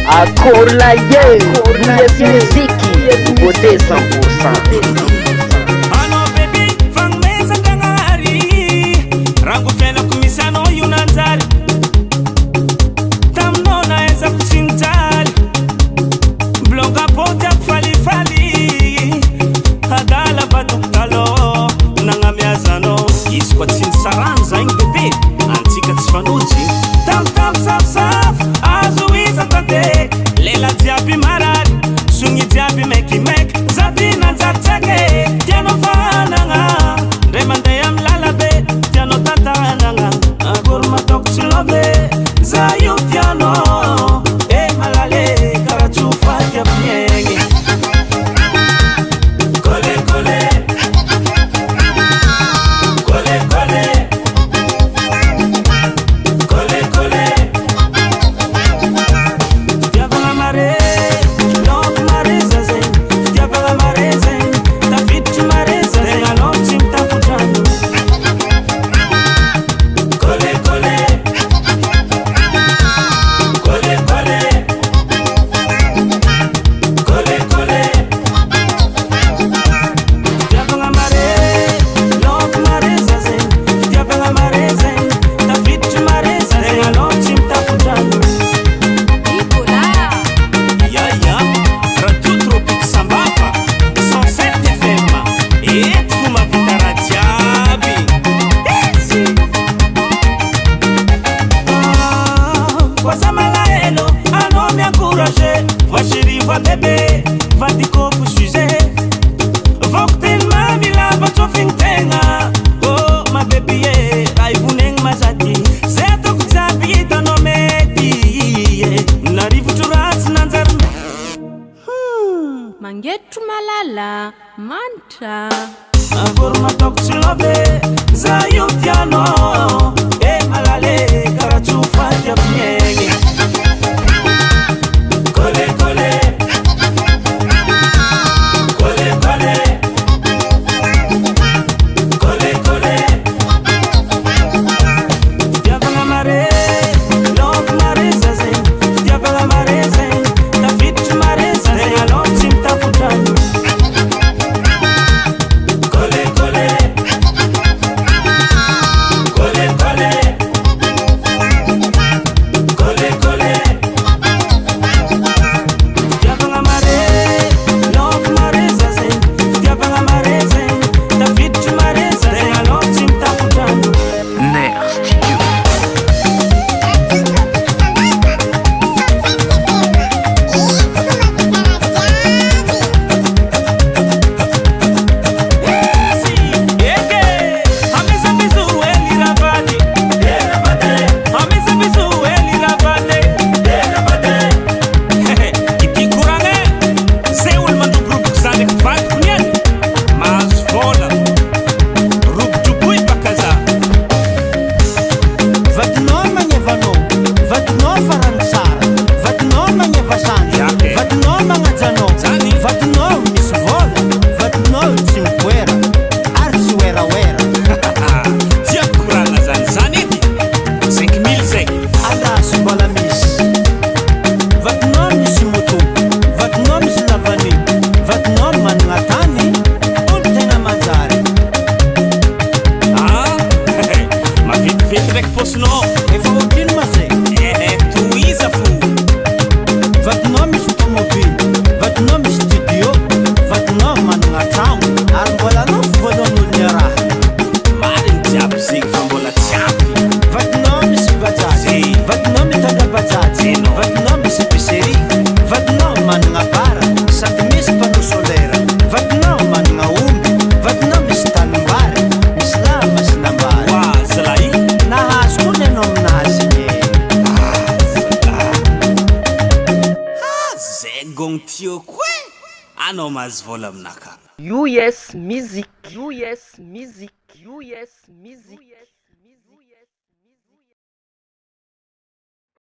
Akola ye, Yes Muziki, beauté 100%. Ano baby, fang mesa dangari, rangu fela kumisano yunanzari, tamno na eza kuchintali, blonga pota fali fali, hadala batuk talo, nangamiazano, iskwa chinsaranza ing baby, antika tsfanuji, tam saf saf, azuiza tate, lela diabi marari, sungi diabi meki mek, zatina zatake, tiano fananga, remande yam lalabe, tiano tatananga, agurma tok chilove, zayu tiano, malale, karatu fatia piengi. Kole kole, kole kole, kole kole, diavanga mare. Va bébé, va diko fushije. Vokten mami la bato fintenga. Oh ma baby yeah, ai buneng mazati. Zeto kutabi tano meti. Narifu turat nanzar. Mangetu malala manta. Agor matok chilove, zayu tiano. Malale karatu fatia piengi. Kole kole. Ano mazvola mnaka. US Music. US Music. US Music.